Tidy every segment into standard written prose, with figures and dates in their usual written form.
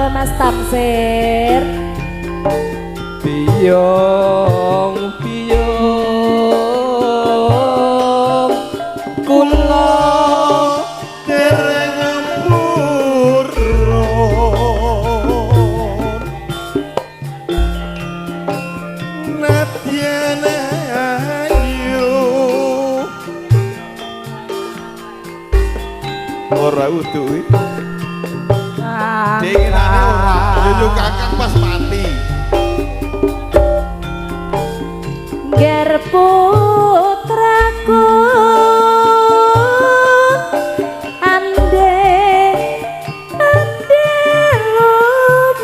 Halo Mas Tamsir. Biyong biyong kula dereng purun nadyan ayu ora utuh dinginane ora yo kakang pas mati Ger putraku ande lumut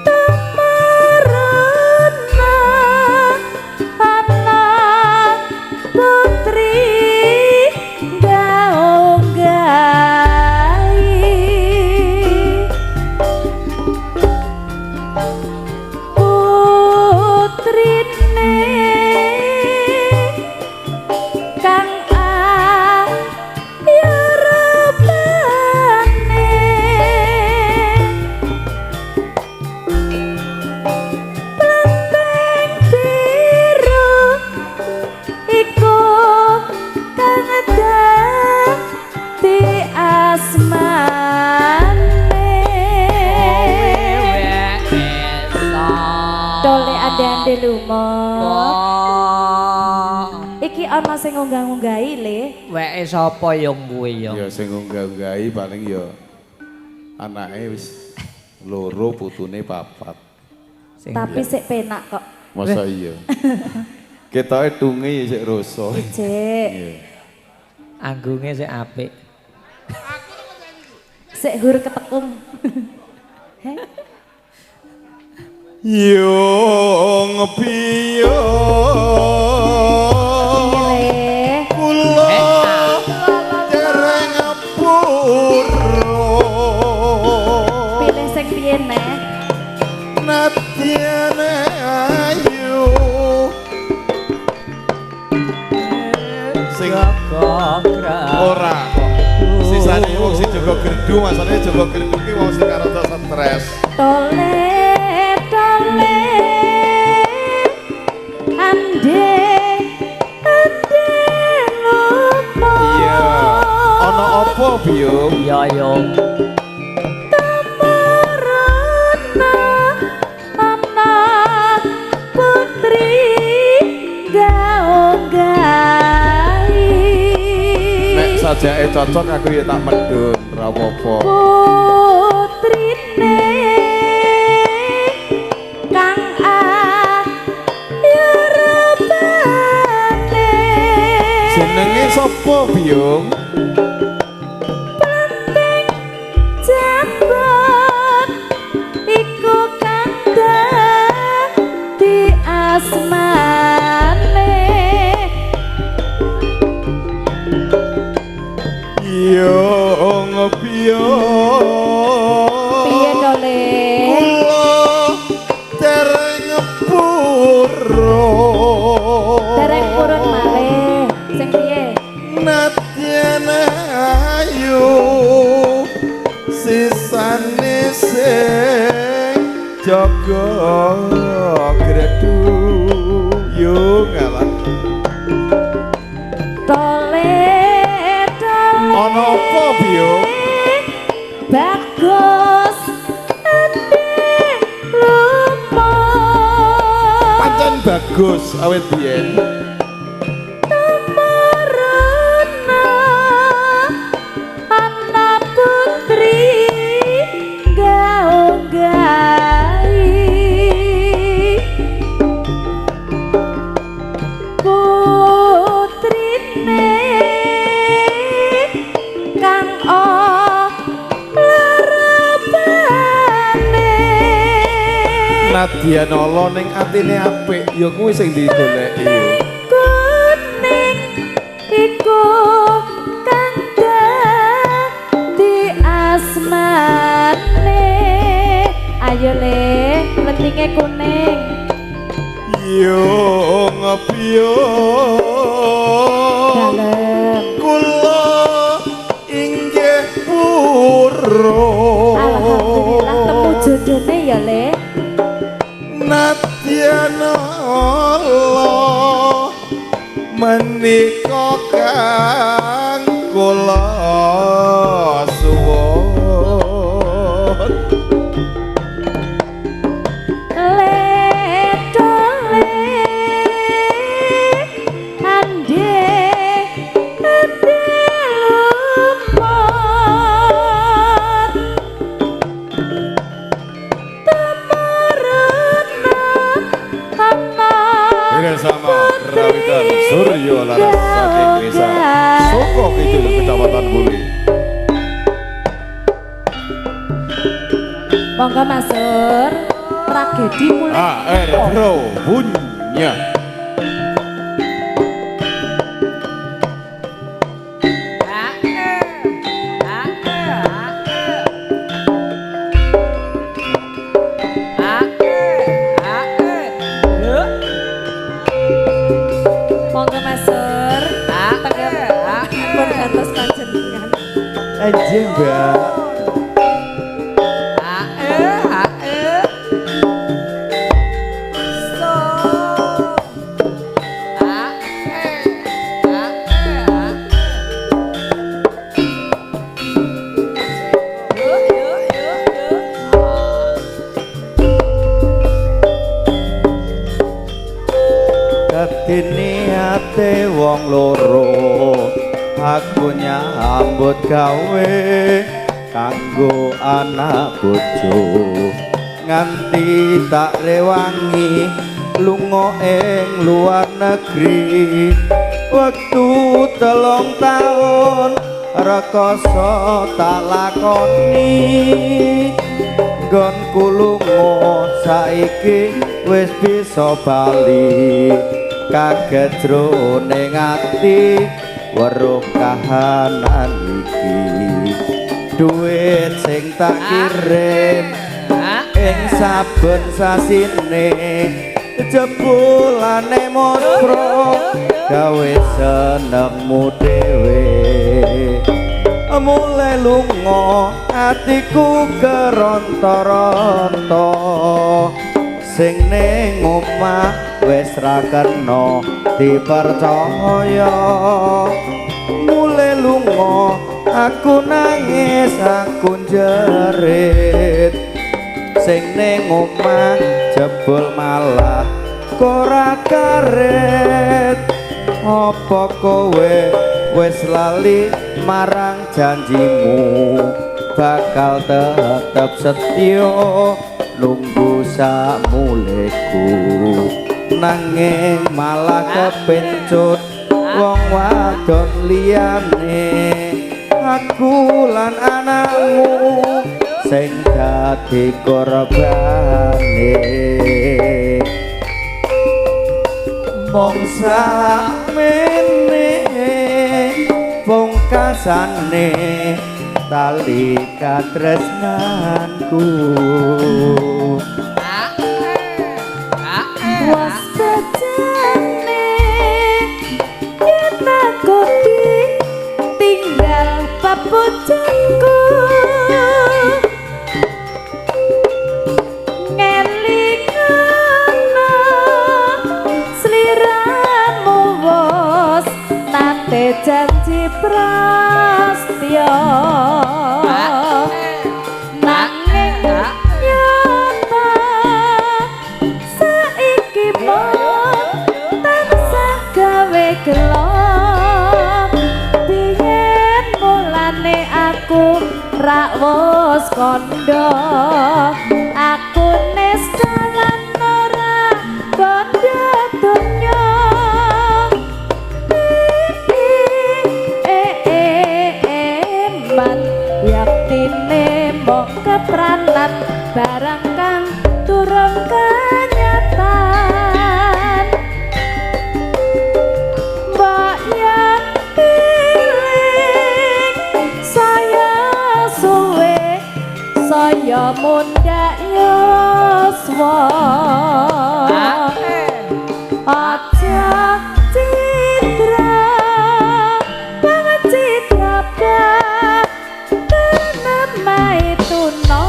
temerana anak putri ande lumut. Iki ana sing ngunggah-ngunggahi le. weke sapa yo kuwi yo? ya sing ngunggah-unggahi paling ya anake wis loro putune papat Tapi sik penak kok. masa iya ketoke tunge ya sik rasa Cek. iya Anggunge sik apik. Sik hur ketekung. Heh. Yung piyong Ile. kula dereng purun Pilih sing piye neh? nadyan ayu sing ora kok sisane wong sing jaga gerdu masane jaga gerdu ki wong sing karo stres Tole tole ande lumut. iya ana apa biyung Iya yo. Temerana anak putri gaunggahi. nek sajake cocok aku ya tak medun ora apa-apa Putrine kang ayu rupane jenenge sapa biyung Plenteng jambon iku kang dadi asmane Yung piyong piye dole kula dereng purun dereng purun malih sing piye nadyan ayu sisane sing jaga gredu yo ngalah tole tole ana apa biyung bagus ande lumut pancen bagus awet biyen temerana anak putri gaunggahi putrine kang larabane nadyan ala ning atine apik ya kuwi sing digoleki yo kuning iku kang dadi asmane ayo le lentinge kuning Yung piyong dalem kula ya le Nadyan Allah menika kang kula suwun le dole ande ande lumpat temarana bersama Rawitan Suryo Laras saking desa Soko Kidul Kecamatan Buli. Monggo Mas Sur, tragedi mulai Bro Bunya. Monggo Mas Sur, tengah bergantos panjenengan. Aja Mbak. Dene ate wong loro aku nyambut gawe kanggo anak bojo nganti tak rewangi lunga ing luar negeri wektu 3 taun rekoso tak lakoni nggonku lunga saiki wis bisa bali kaget jroning ati weruh kahanan iki duit sing tak kirim ing saben sasine jebulane mospro gawe senengmu dhewe mulai lunga atiku keronto-ronto sing ning omah wis ra kena dipercaya mulai lunga aku nangis aku jerit sing ning omah jebul malah ora karet apa kowe wis lali marang janjimu bakal tetep setya nunggu samuleku nanging malah kepencut wong wadon liyane aku lan anakmu sing dadi korbane mong sakmene pungkasane tali katresnanku Was bejane yen aku tinggal papucenku ngelingana sliramu wos nate janji prastya nanging nyata saiki mung tansah gawe gelo biyen mulane aku rak wis kandha aku nes dalan ora kandha donya man yaktine mbok kepranan barang kang turun kenyataan mbok yaktine saya suwe saya mundak yoswa aja citra banget citra nama itu no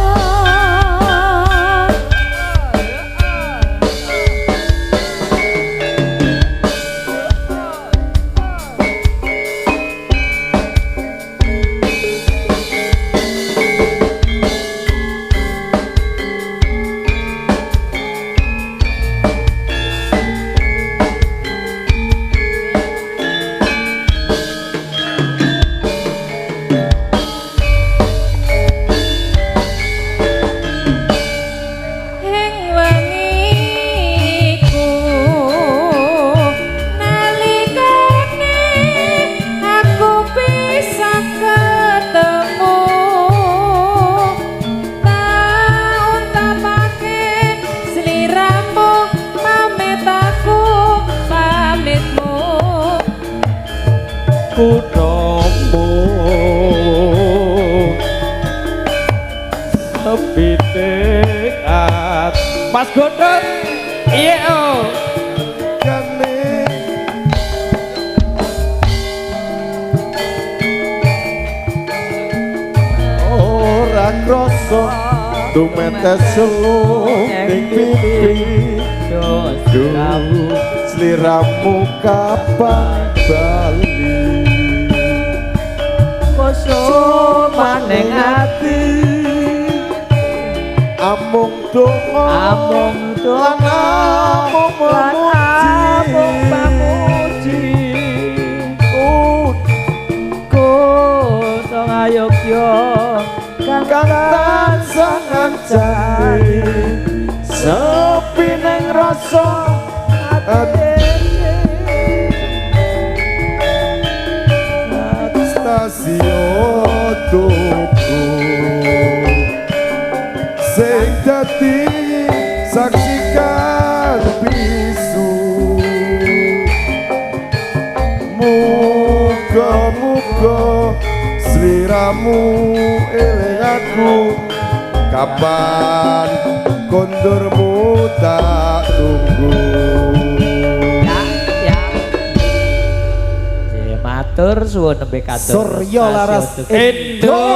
kunomo sepitek Mas Godot iya oh kane ora krasa tumetes selung ning pipi kamu sliramu kapan bali koso maneng ati amung donga amung donga lan amung pamuji kutong ayogya kang tansah ngancani sepi ning rasa ati stasiun tuku sing dadi saksikan bisu muga-muga sliramu eling aku kapan kondurmu tak tunggu matur suwun nembe katur Surya Laras Indonesia.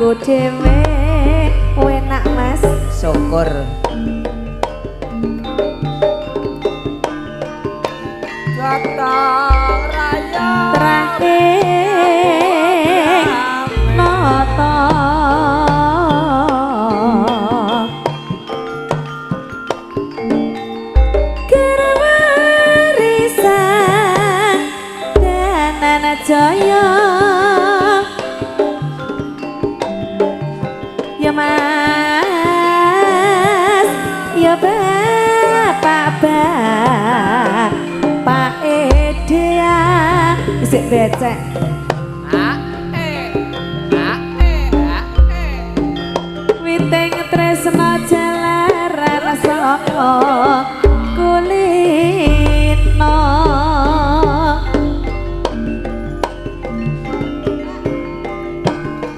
aku dhewe enak Mas syukur Gotong raya terakhir nata kerwarisan danana jaya ya Mas ya Bapak Edea isik becek witing tresna jalaran saka kulitna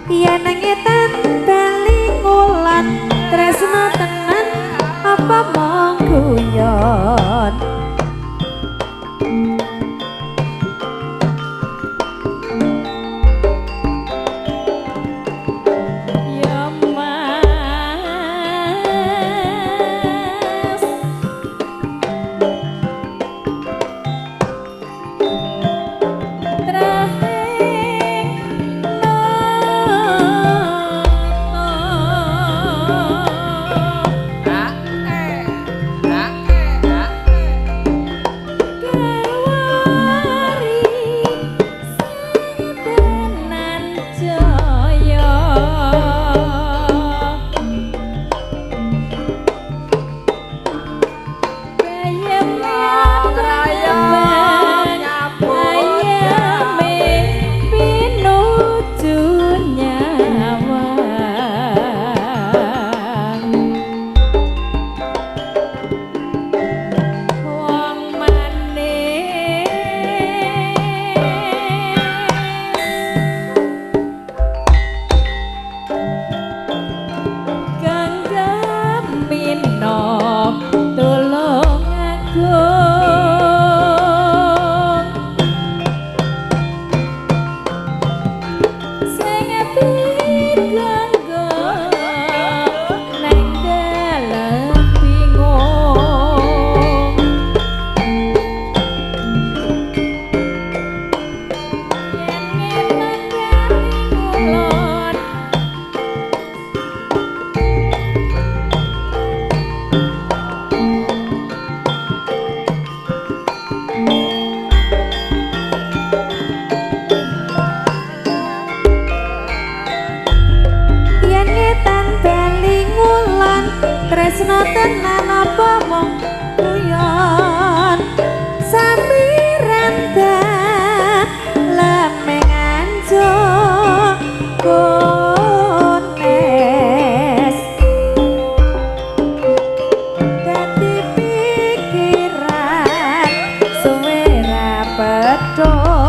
yen ngetan bali ngulan tresna tenan apa mong guyon ya Mas tresna tenan apa mong kuyon sampiran lemeng anjo kones dadi pikiran suwe ra pedhok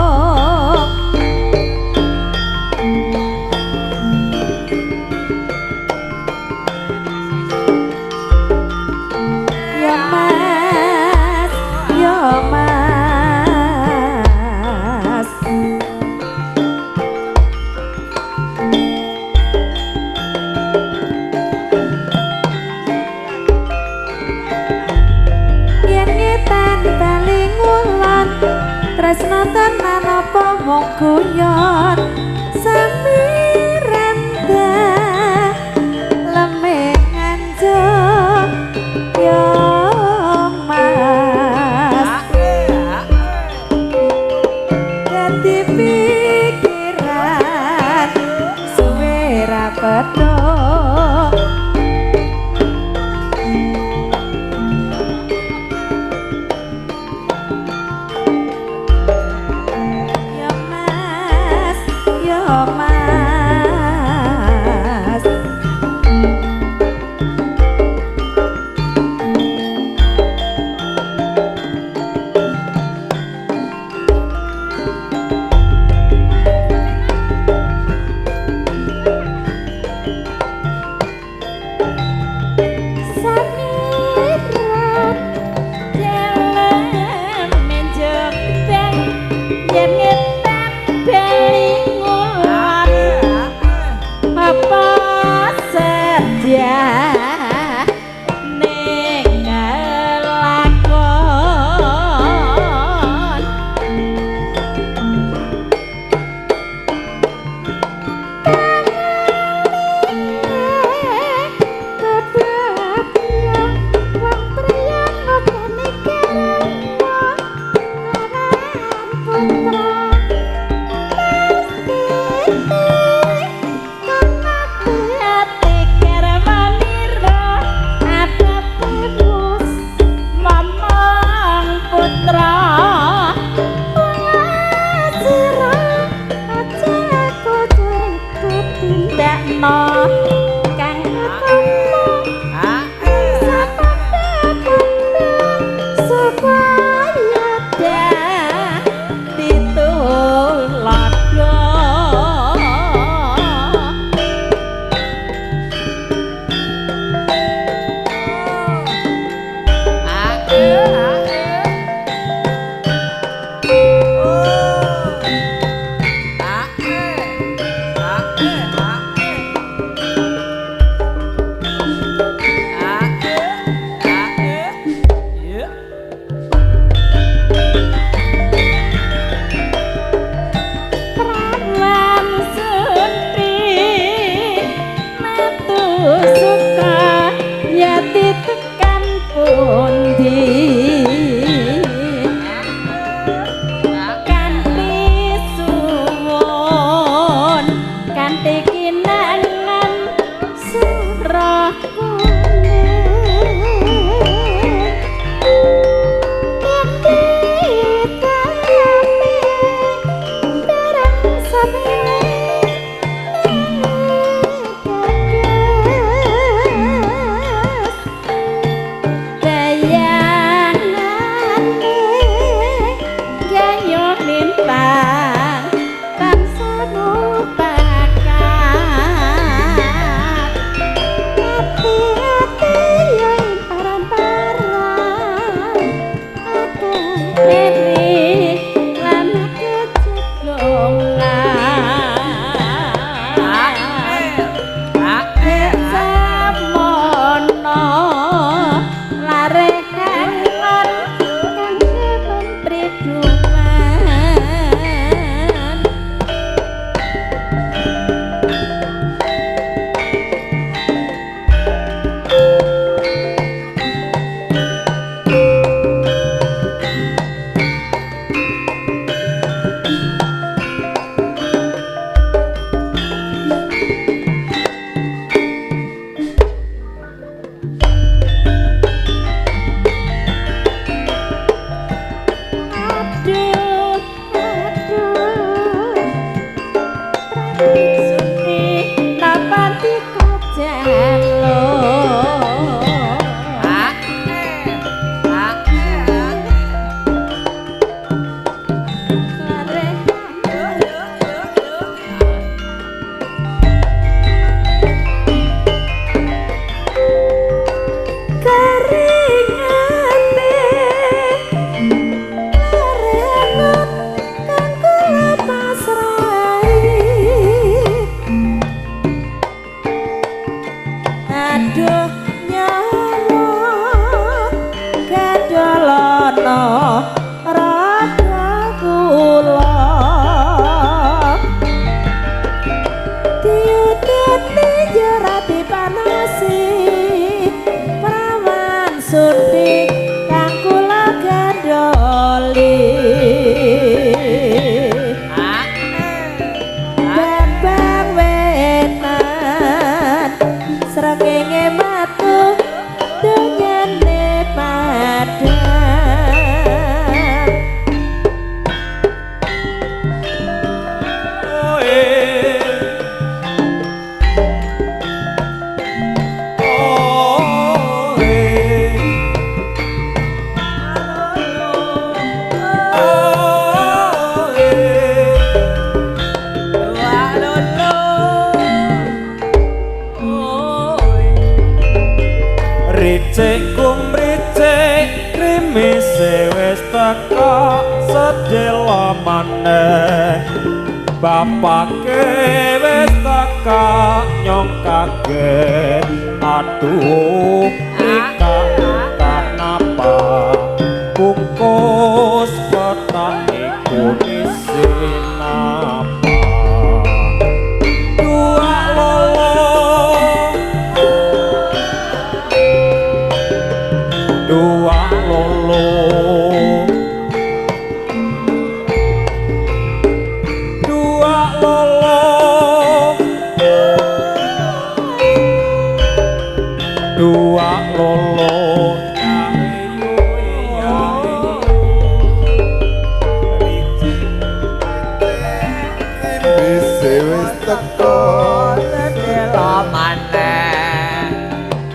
tresna tenan apa mung guyon sampiran lemeng anjo ya Mas dadi pikiran suwe ra pedhok apa Bapake wis teka nyong kaget aduh ika tak napa bungkus kotak iku isin apa dua lolo dua lolo dua lolo Bisa wis teko Telo maneh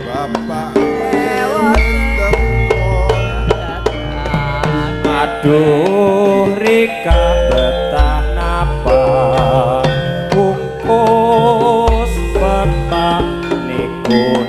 Bapak wis teko aduh Rika betah napa bungkus petak niku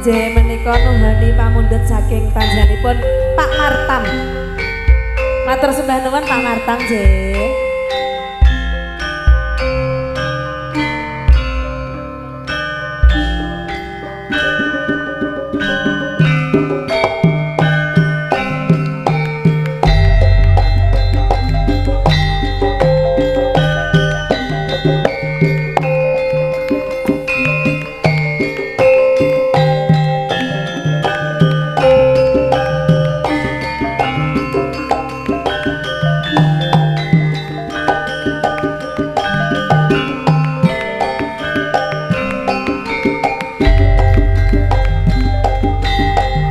J menika nuhani pamundhut saking panjenenganipun Pak Martam. Matur sembah nuwun Pak Martam J.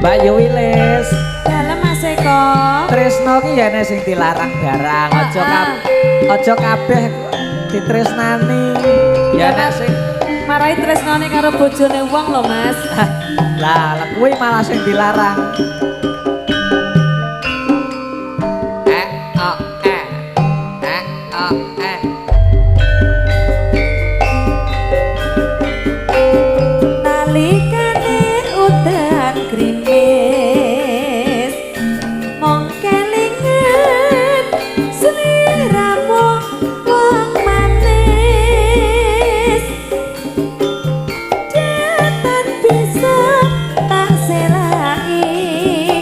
Mbak Yu Wilis Dalem Mas Eko. Tresno ki yen sing dilarang barang aja kabeh ditresnani ya nek sing Marai tresnane karo bojone wong lho Mas. lah kuwi malah sing dilarang Nalikane udan krimis mong kelingan sliramu wong manis Jatan bisa tak selai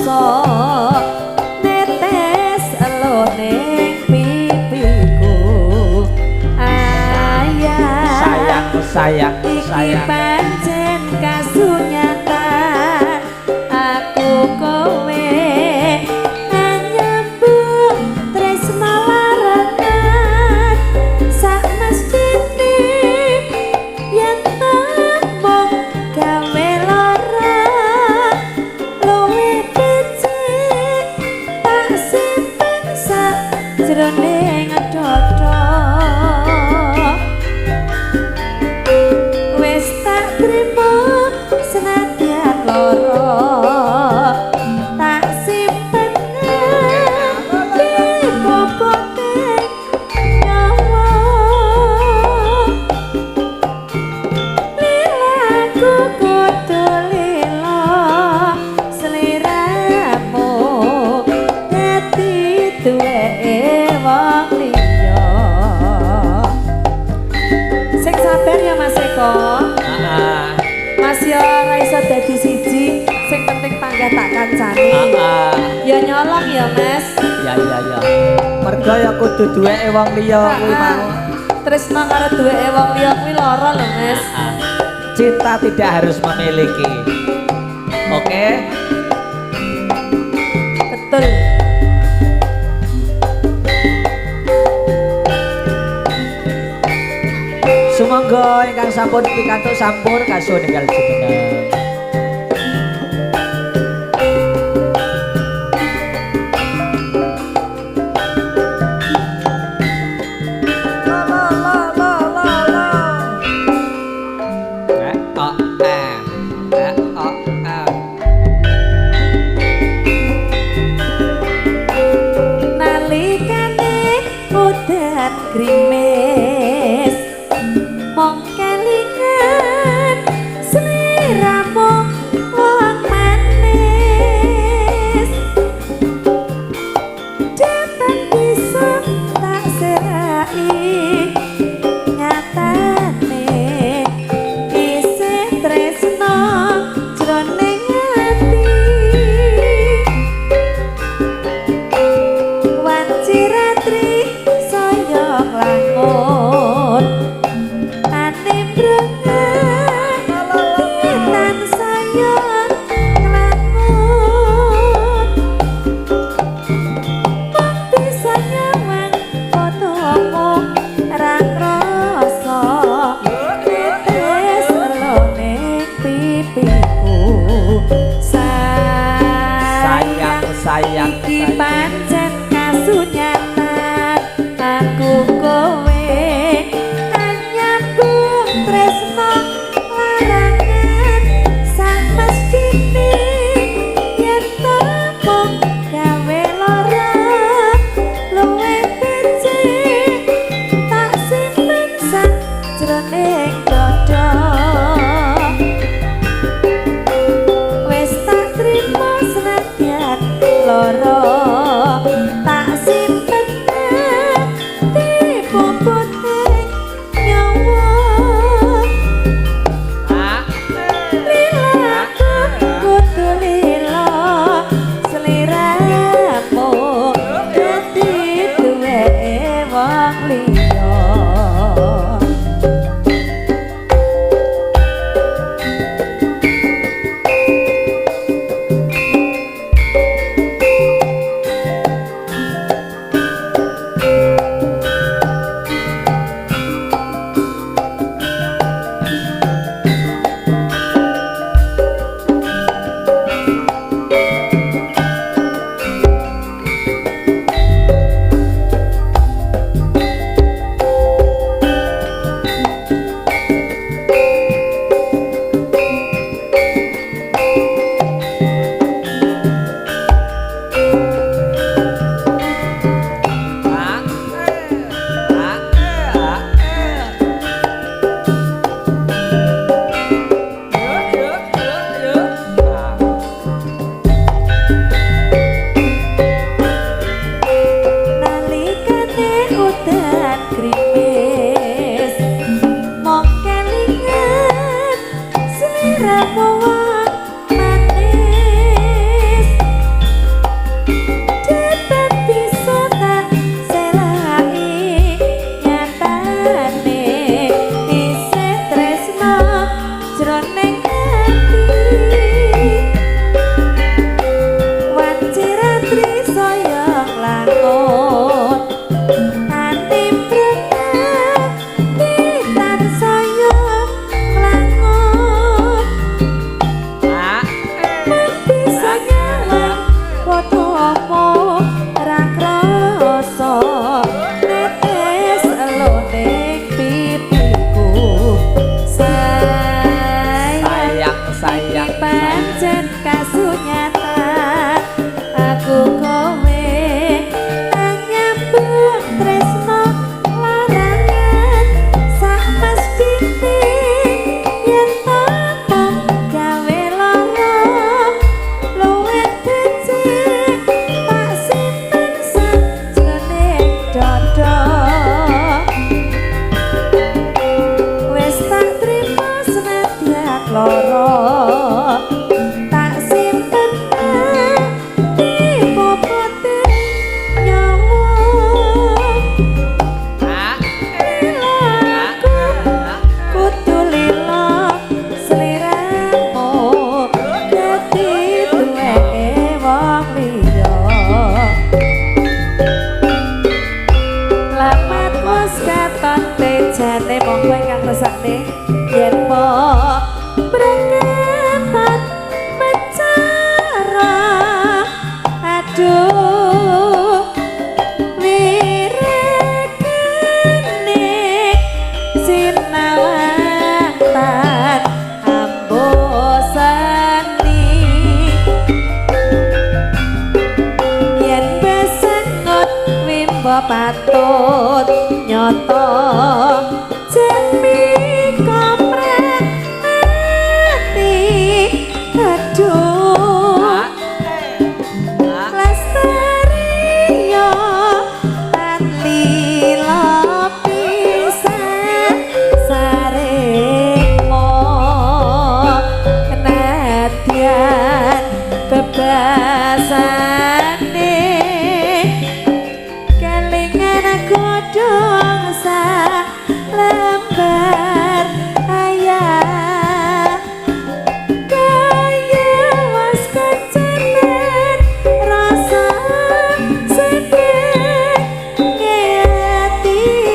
rasa netes ning pipiku ayah sayang iki pancen kasunyatan aku kowe nyambung tresno larangan sak mestine yen tambung gawe lara luwe becik tak simpen sak jroning dodo wis tak trimo senadyan lara tak simpen di bobote nyawa lilaku kudu lila sliramu dadi duweke wong liya sing sabar ya Mas Eko Mas ya ora iso dadi siji sing penting panggah tak kancani ya nyolong ya Mas ya mergo ya kudu duweke wong liya kuwi mau tresno karo duweke wong liya kuwi lara lho Mas cinta tidak harus memiliki oke betul sumangga ingkang sampun pikantuk sampur kasuh ninggal jumeneng nalikane udan grimis mong kelingan sliramu wong manis dapat bisa tak serai nyatane isih tresno jroning ati wanciratri saya nglangun ane brengan tan saya nglangun bisa nyawang fotomu ra krasa tetes lone pipiku sayang iki pancen kasunyatan aku kowe nyambung tresno larangan sak mestine yen tambung gawe lara luwe becik tak simpen sak jroning dodo wis tak trimo senadyan lara tak simpen patut nyoto jemi komprek ati aduh lestari yo lan lila pisan saremo kenadian bebasane kelingan godhong sa lembar ayah kaya was kecemen rasa sedih ngetiku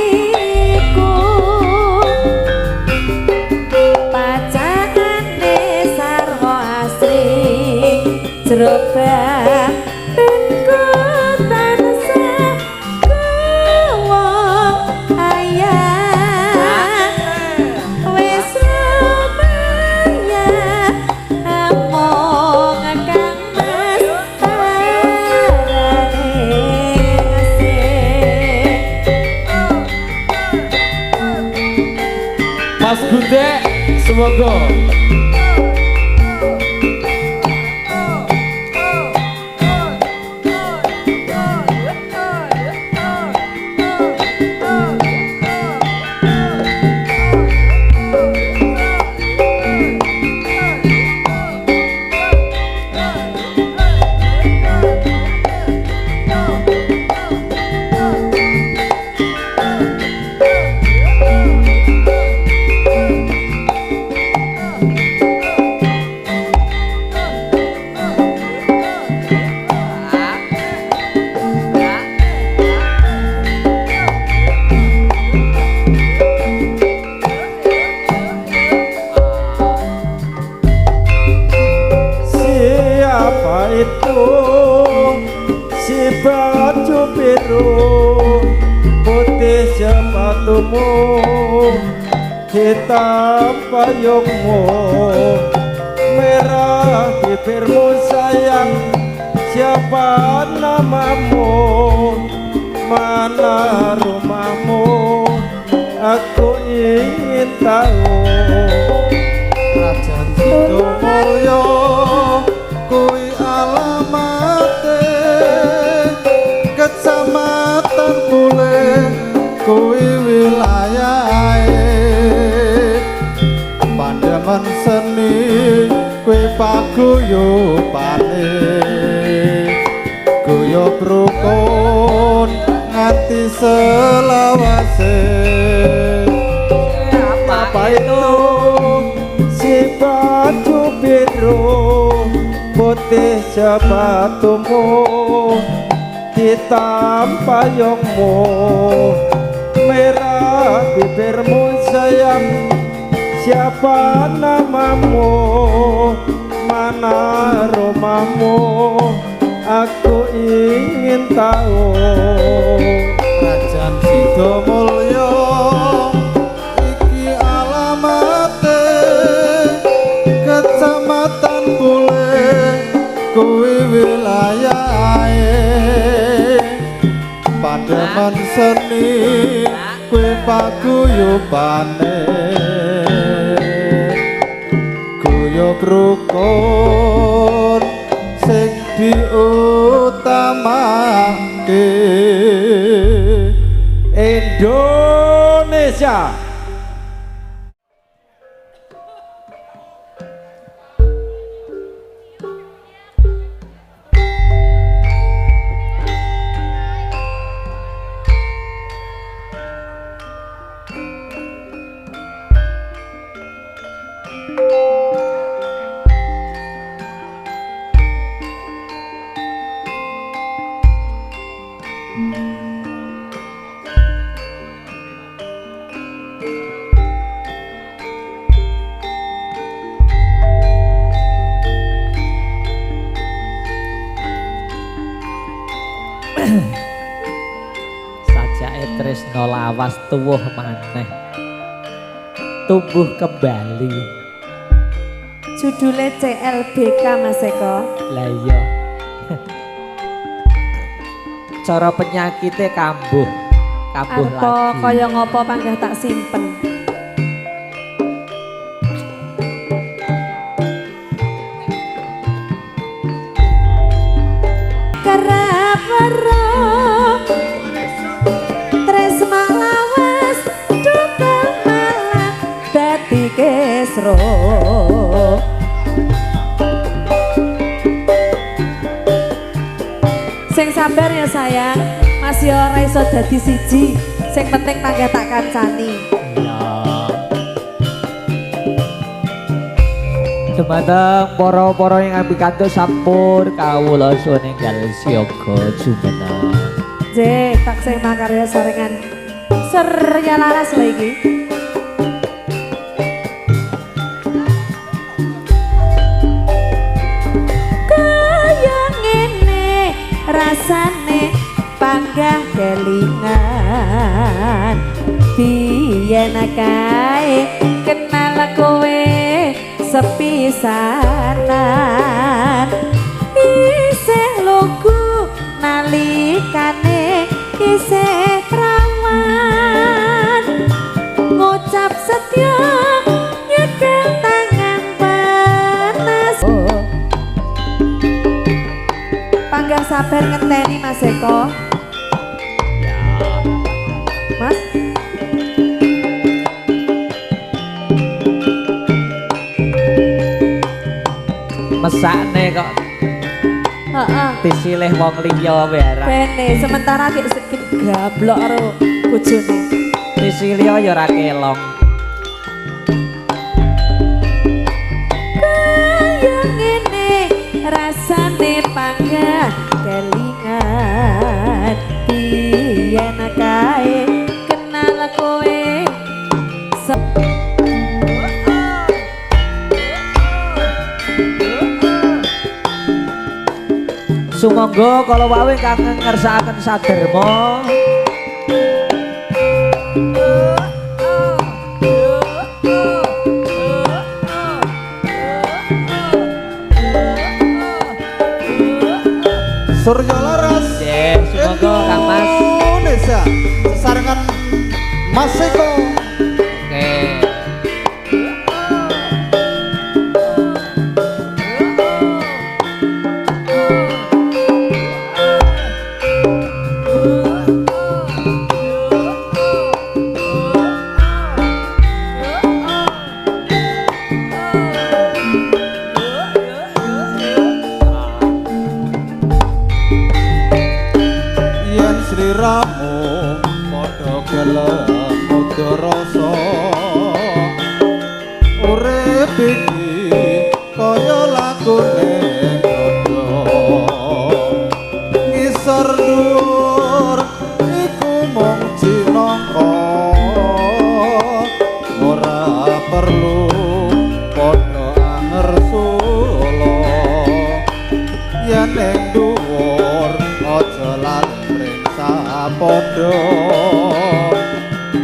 pacane sarwa asri jerobak tengku tansah kuwong ayah wis lumayan among kang mas parane Mas Gundek semoga si baju biru putih sepatumu hitam payungmu merah bibirmu sayang siapa namamu mana rumahmu aku ingin tahu Rajan Sidomulyo kuwi alamate Kecamatan Bule kuwi wilayahe Pandemen seni kuwi paguyubane guyub rukun nganti selawase Apa itu? si baju biru putih sepatumu hitam payungmu merah bibirmu sayang siapa namamu mana rumahmu aku ingin tahu Rajan Sidomulyo iki alamate Kecamatan Bule kuwi wilayahe Pademan seni kuwi paguyubane guyub rukun sing diutamake Indonesia. Sajake tresno lawas tuwuh maneh tumbuh kembali. Judulnya CLBK Mas Eko. Lah iya cara penyakitnya kambuh Arpo lagi. kaya ngopo panggah tak simpen. Kerap weruh tresna lawas duka malah dadi kesro. Sing sabar ya sayang, masih ora iso dadi siji. Sing penting panggah tak kancani. Iya. Dumateng para-para yang ambil kantos sampur kawula sunenggal siyaga jumeneng. J, taksih makarya sarengan serya laras lho iki. Kaya ngene rasane panggah kelingan biyen kae kenal kowe sepisanan isih lugu nalikane isih prawan ngucap setya nyekel tangan panas panggah sabar ngenteni Mas Eko. Mas Mesakne kok heeh disilih wong liya barang. bene sementara ki gablok karo bojone. Disilih ya ora kelong. Kaya ngene rasane panggah kelingan biyen kae kenal kowe Sumangga kala wae kang ngersakaken saderma. Surya laras Nggih, sumangga Kang Mas. Indonesia sesarengan Mas Eko. Oke. Yen sliramu padha gelem muda rasa urip iki kaya lagune dodo ngisor dhuwur iku mung cinangka ora perlu padha angersula yen ning dhuwur aja lali sapodo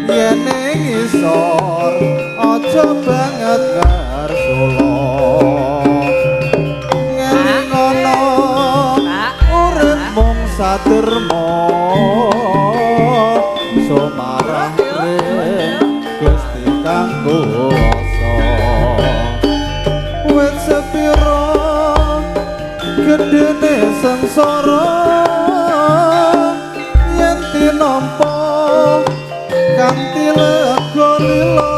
yen ning isor aja banget ngarsula ngene ngono urip mung saderma sumarah ring Gusti kanggo asa wit sepira gedene sengsara yen tinampa kanthi lega lila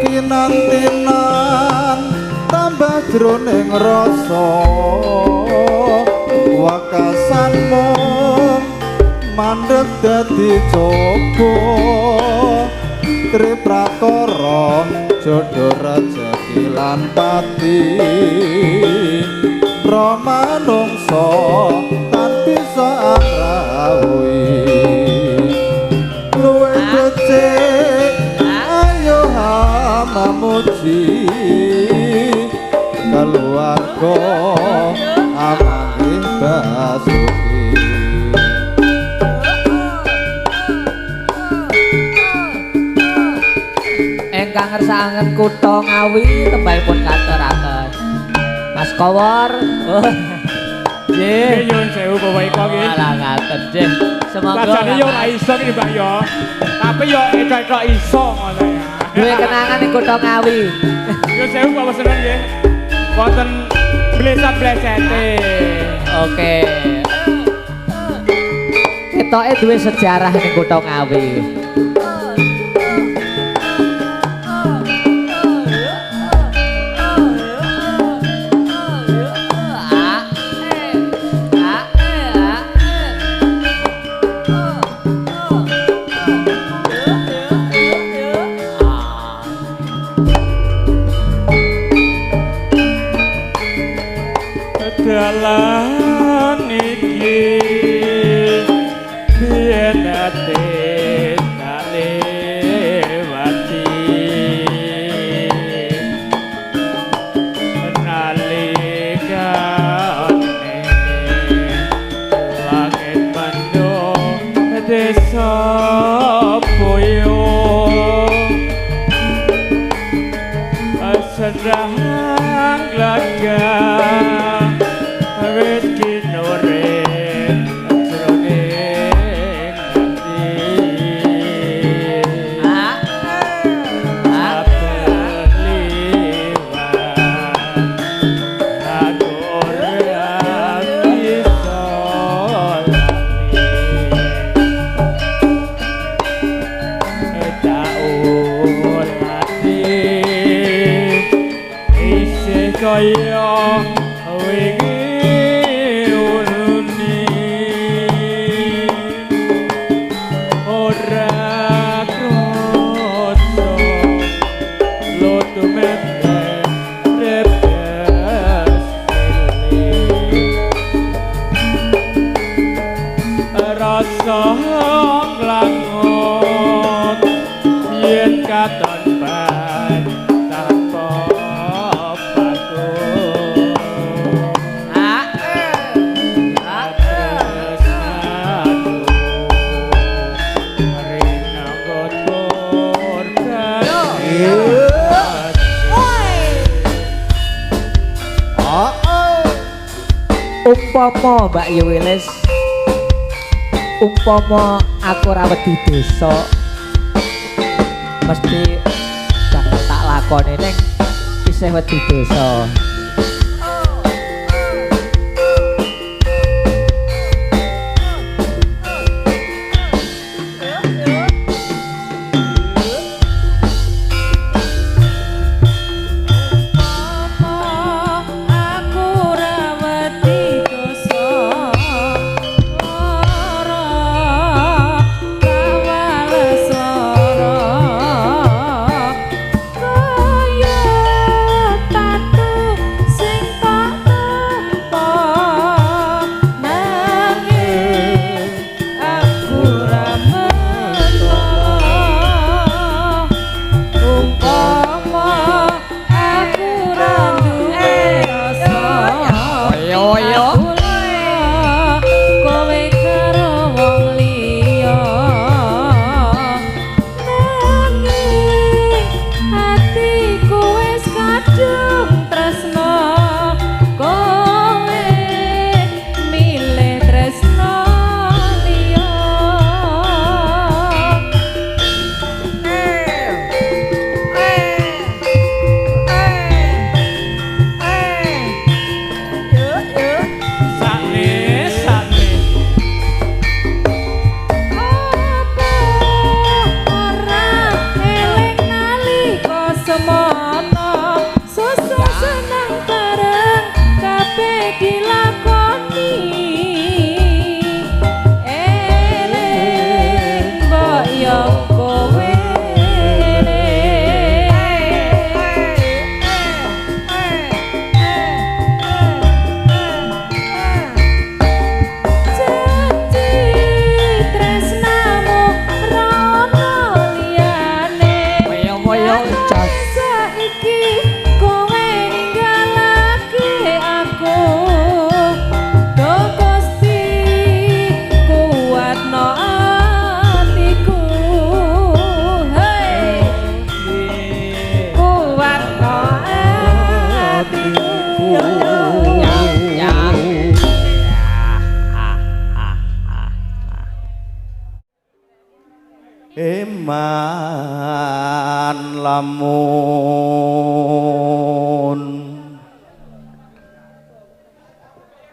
kinantinan tambah jroning rasa wakasanmu mandeg dadi coba triprakara jodoh rejeki lan pati Ramanungsa tan bisa angrawuhi luwe becik ayo mamuji keluarga amane basuki Engkang ngersakaken kutha Ngawi tembangipun katuraken Mas Kowor. Nggih. Nyuwun sewu Bapak Iko nggih. Alah ngaten nggih. Semoga Sajane yo ora iso iki Mbak yo. Tapi yo etok-etok iso ngono ya. duwe kenangan ning Kutha Ngawi. Nyuwun sewu Bapak Seneng nggih. Wonten blesat-blesete. Oke. Ketoke duwe sejarah ning Kutha Ngawi. Dalan iki biyen ate lewati nalika langit mendung desa boyo sedang laga wis kinore jroning ati aku ora bisa kaya wingi uluni ora kroso lotu mete repes rasa nglangot yen katon bae tanpa Umpama Mbak Yuwilis, umpama aku ora wedi desa, mesti tak lakoni ning isih wedi desa. Saiki kowe ninggalake aku iman lamun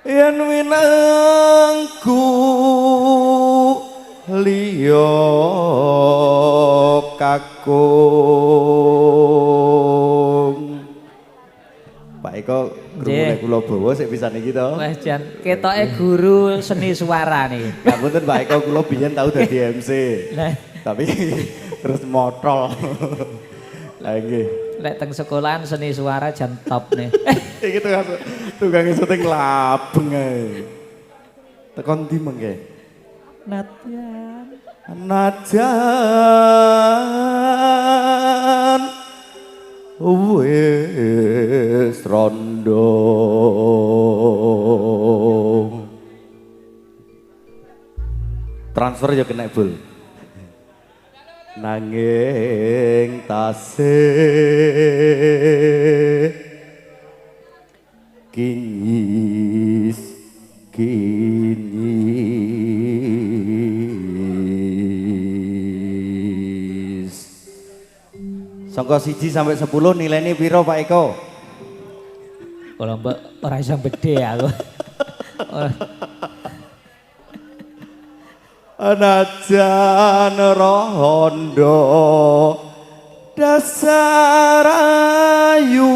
yen winangku liya kakung Pak Eko guru kula bawa sik pisan iki to wes jan ketoke guru seni suara nih ya mboten Pak Eko kula biyen tau dadi MC tapi terus motol lah nggih lek teng sekolahan seni suara jan top nih iki tukang syuting labeng ae tekon ndi mengke najan wis rondo transfer ya kena bul nanging tasih kinyis sangka 1 sampai 10 nilainya piro Pak Eko? Kalau mbak ora iso bede aku. Anajan rondo dasar ayu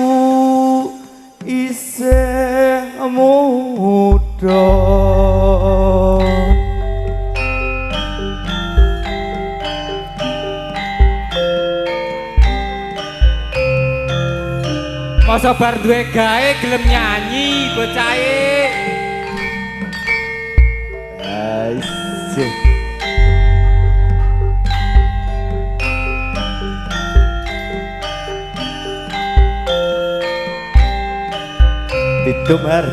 isih muda Masa bar duwe gawe gelem nyanyi bocahe. Aisyah ditumar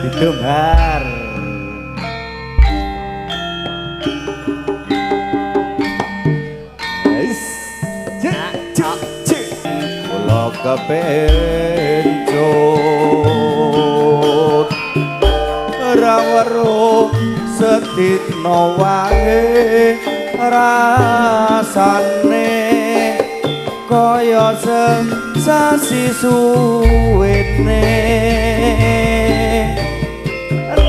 kula kepencut ora weruh sedina wae rasane kaya sasi suwene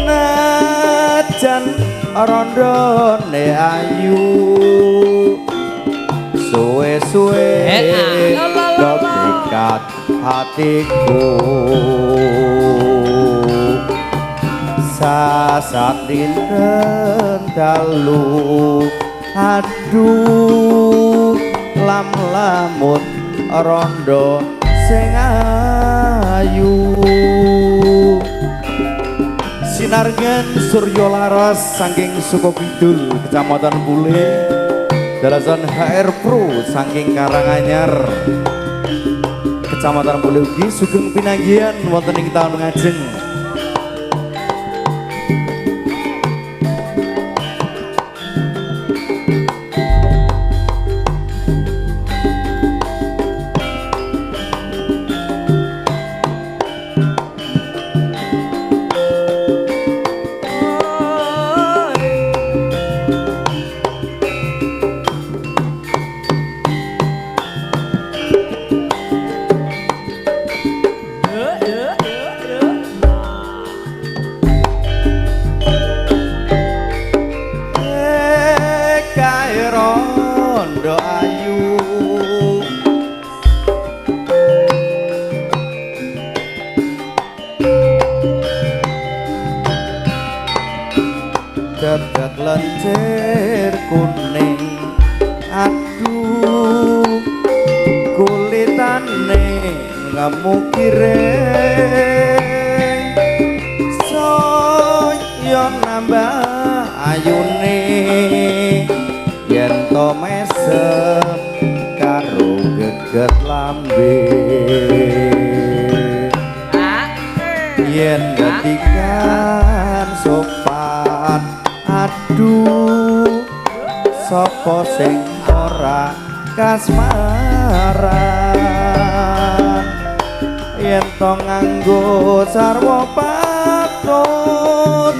najan rondone ayu suwe-suwe dekat hatiku sasat dinten dalu aduh lam-lamun rondo sing ayu sinargen suryo laras saking Sukokidul Kecamatan Pule dalasan HR Pro saking Karanganyar Kecamatan Pule ugi sugeng pinanggihan wonten ing taun ngajeng dadak lencer kuning aduh kulitane ngamukireng saya nambah ayune yen to mesem karo geget lambe yen ngetikan sopan aduh sapa sing ora kasmaran yen to nganggo sarwa patut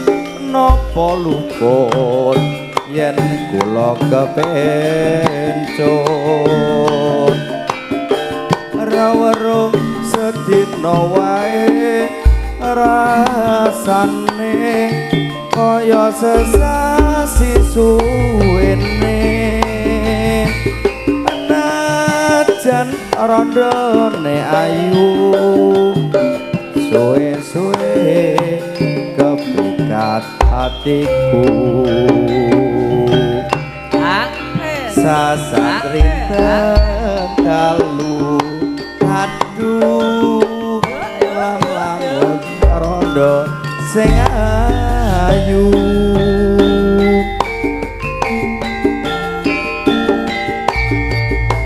napa luput yen kula kepencut rawuh sedina wae rasane kaya sesasi suwene najan randane ayu suwe-suwe kepikat hatiku sasatriteng dalu aduh lang-lang rondo sing ayu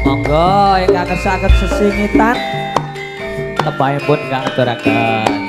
monggo ingkang kersakaken sesingitan tebahipun kang aturaken.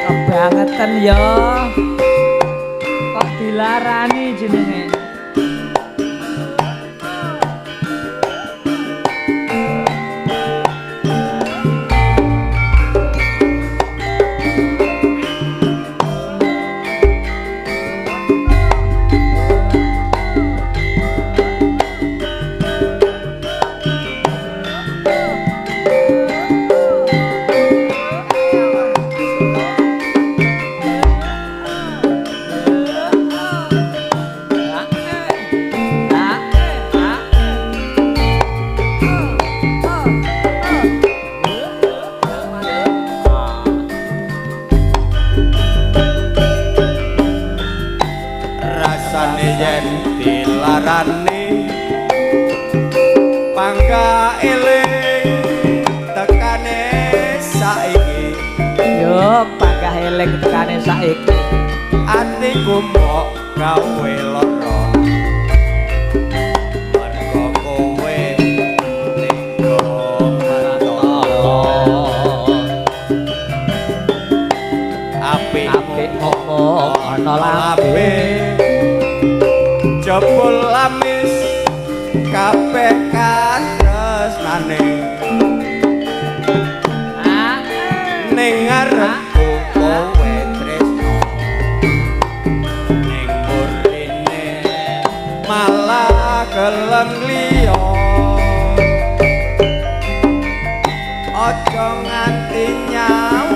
Kebangetan ya kok dilarani jenenge. yen dilarani pangga eling tekane saiki yo pangga eling tekane saiki atiku mok gawe lara mergo kowe tega apik ngomong ana lambe jebul lamis kabeh katresnane ning ngarepku kowe tresno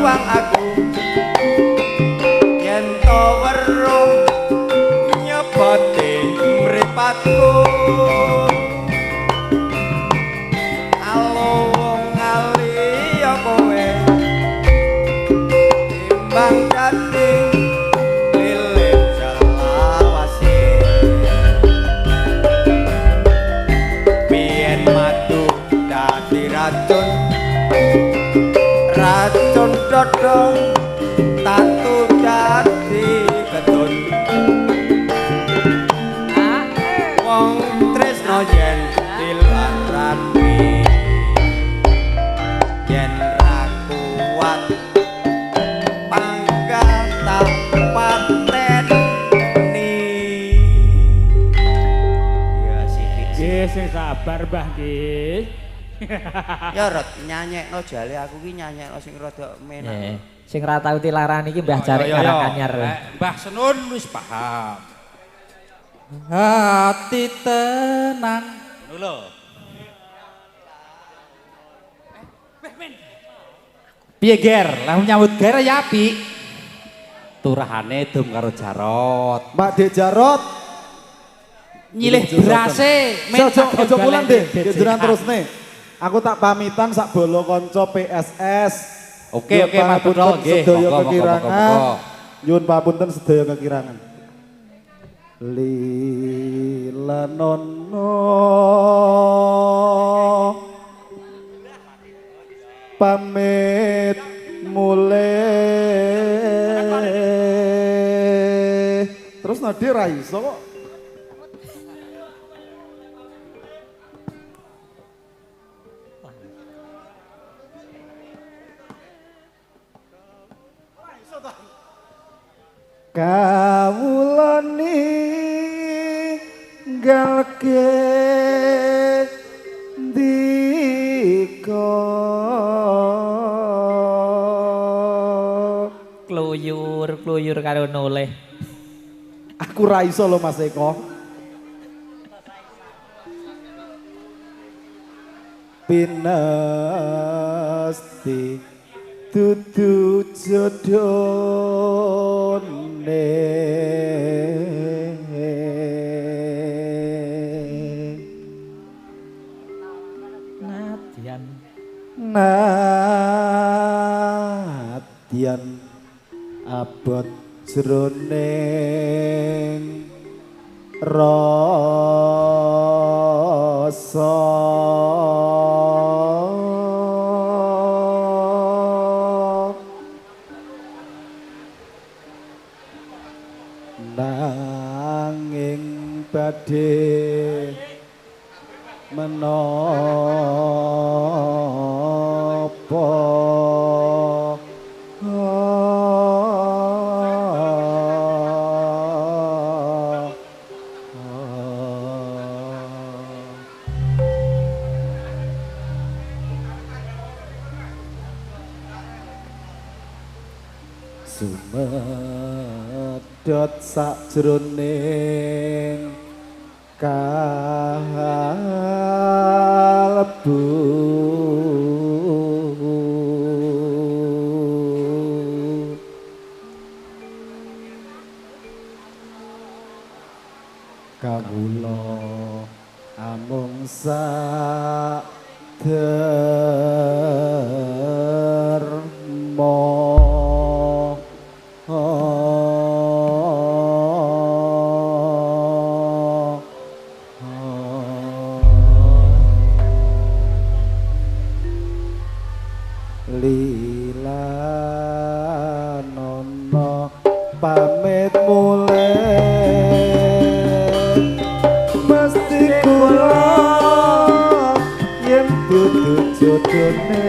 bang aku yen to weruh nyebati mripatku alung ngali ya kowe timbang gading lilit jalawase biyen madu dadi racun racun dodong tatu dadi ketun wong tresno yen dilarani yen ra kuat panggah tak pateni ya sithik Nggih sing sabar Mbah nggih. ya rot nyanyekno jale aku ki nyanyekno sing rada menak Sing ra tau tilarani iki Mbah Jarik Karang Anyar. Mbah Senun wis paham. Hati tenang. Lho. Piye Ger? Lah nyambut Ger ya apik. Turahane dum karo Jarot. Mbak Dek Jarot. Nyilih berase Ojo pulang deh, kejuran terus nih. Aku tak pamitan sak bolo konco PSS. Oke, matur nuwun nggih. Sedaya Monggo, kekirangan. monggo. Nyuwun papunten sedaya kekirangan. Lila nono pamit mulai. Terus Nadia Raiso kok. Kawula ninggalke ndika kluyur karo noleh. Aku ra iso lho Mas Eko. Pinasti dudu jodone Nadyan abot jroning rasa nanging badhe menapa sumedhot sajroning kalbu kawula amung sak Lila nono pamit mulai mesti kula yen dudu jodone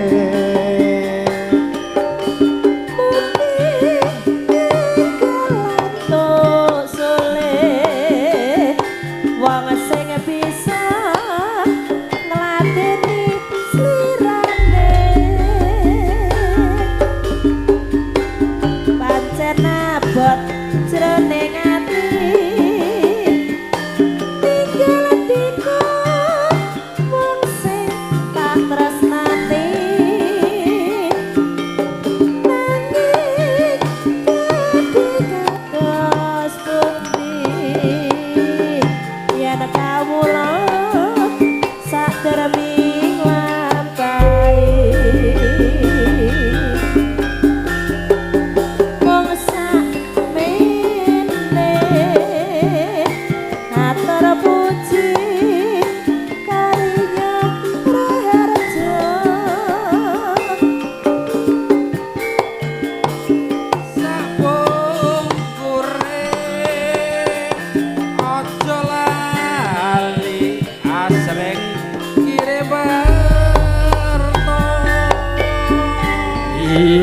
Moga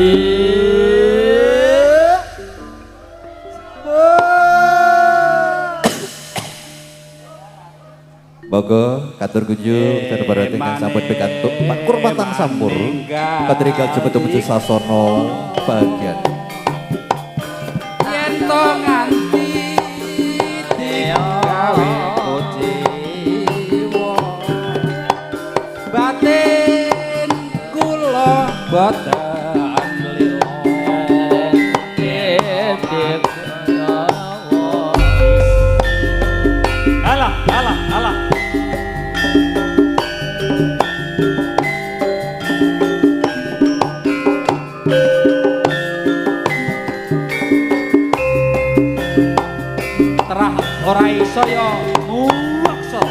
katur kunjung dan barang ingkang sampun pikantuk pakur patang sampur katrigal jemput menuju sasono bagian yen to nganti digawe kuciwa batin kula boten lilo Alah, alah, alah. terah ora iso ya muwaksa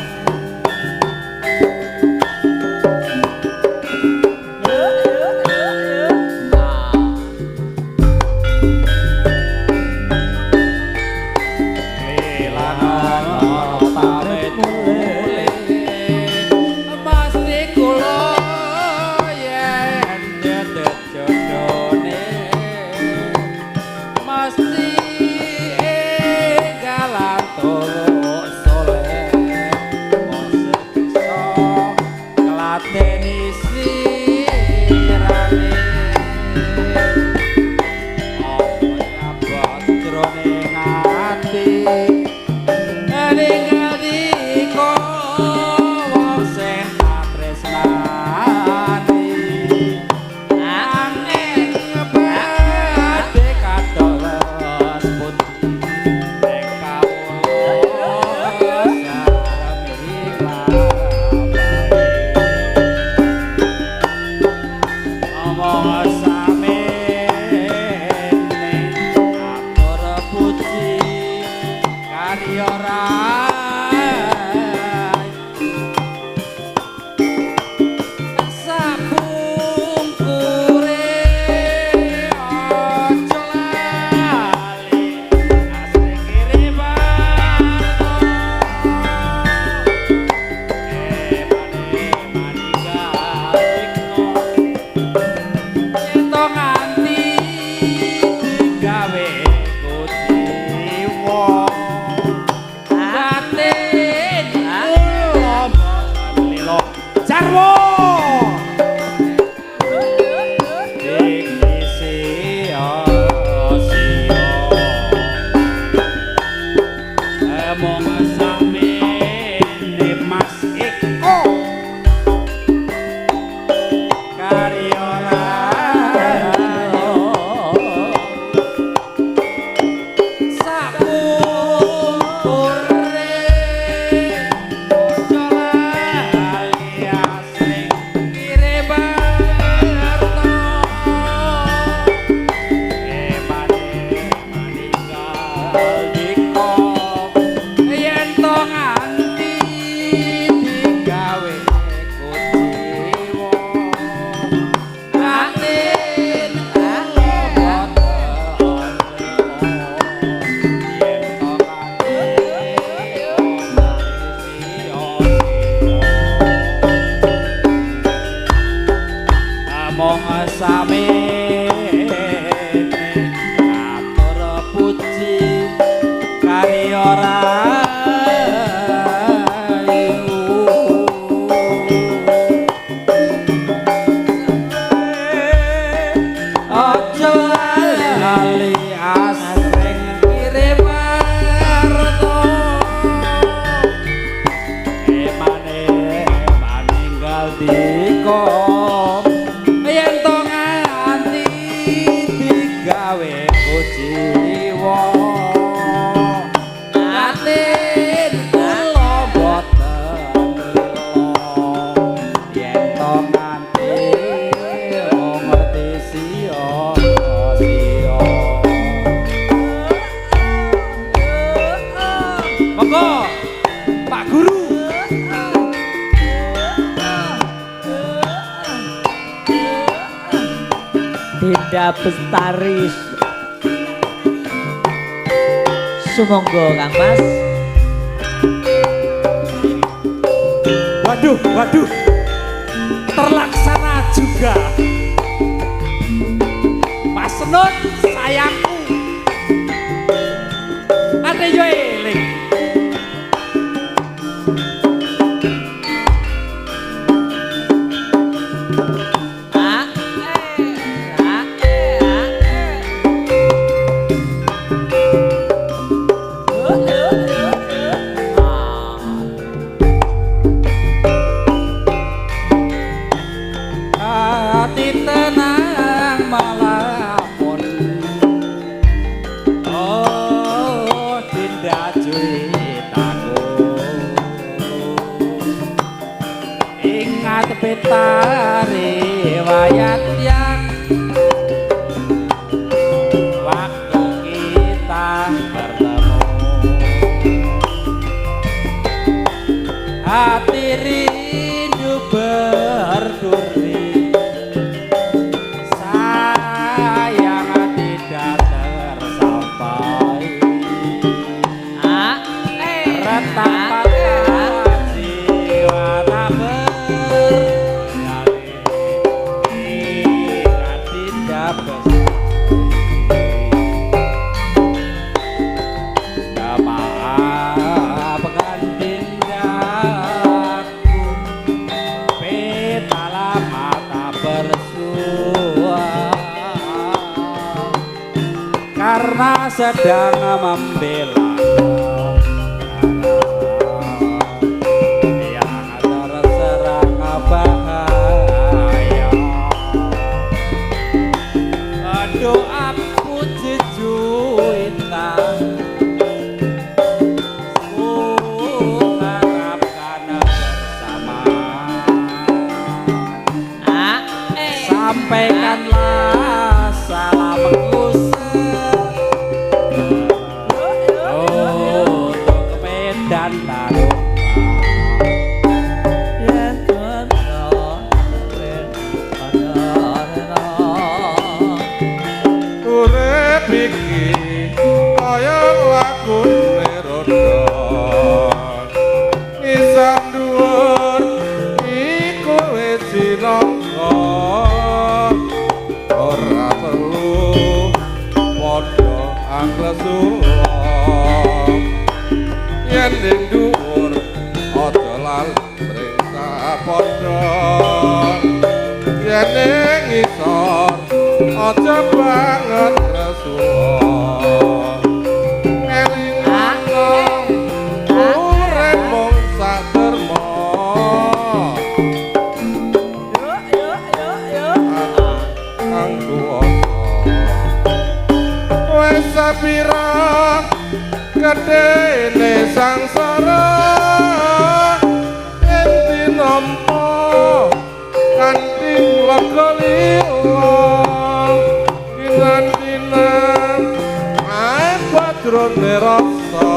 Dinda Bestari sumangga Kang Mas. Waduh, waduh. Terlaksana juga. Senut sayangku. Ate yo eling. Hati tenang malamun. Oh, tindak cuitaku. Ingat peta riwayat yang waktu kita bertemu. Hati rindu berduri, sayang tidak tersampai. Retapan jiwa tak berdari, ingat tidak bersama. Maafkan tindakku, peta mata bersua, karena sedang membela yang terserang bahaya. Doaku jejuita, ku harapkan bersama. Sampaikanlah salamku untuk Medan Taruh. Urip iki kaya lakune rodon, ngisor dhuwur iku wis sinangka, ora perlu padha anglesuwa. Yen ning dhuwur aja lali mriksa padha, yen ning ngisor aja banget resuwa. Elingana urip mung sak terma, kang kuwasa wis sapira gedene sangsara. Yen tinampa kanthi lega lila, dinan ae padrone rasa.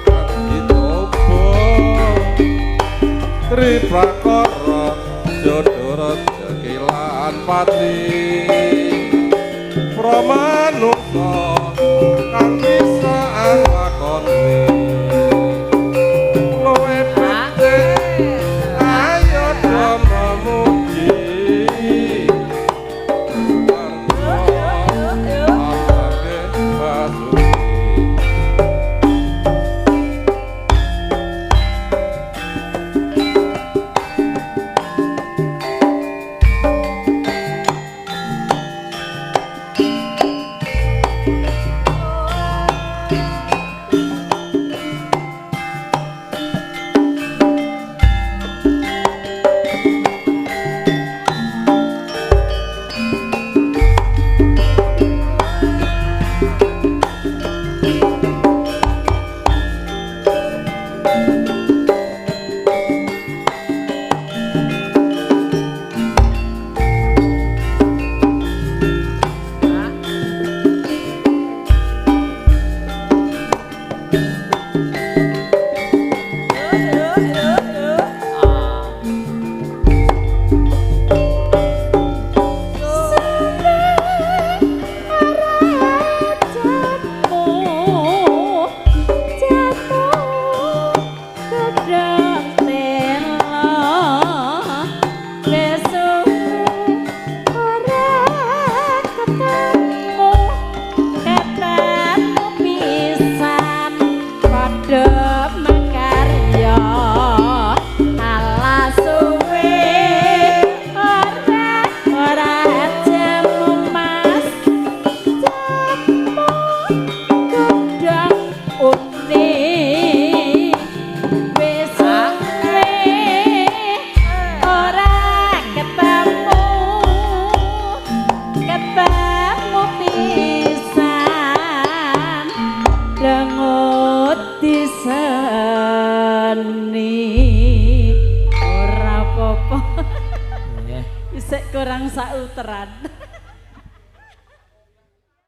Ati topo tri prakara jodoh rezeki lan pati, pramanungsa kang bisa lakoni. Luwe penting ayo do memuji, apake basuki. dangut diseni ora apa-apa. Isik kurang sauteran.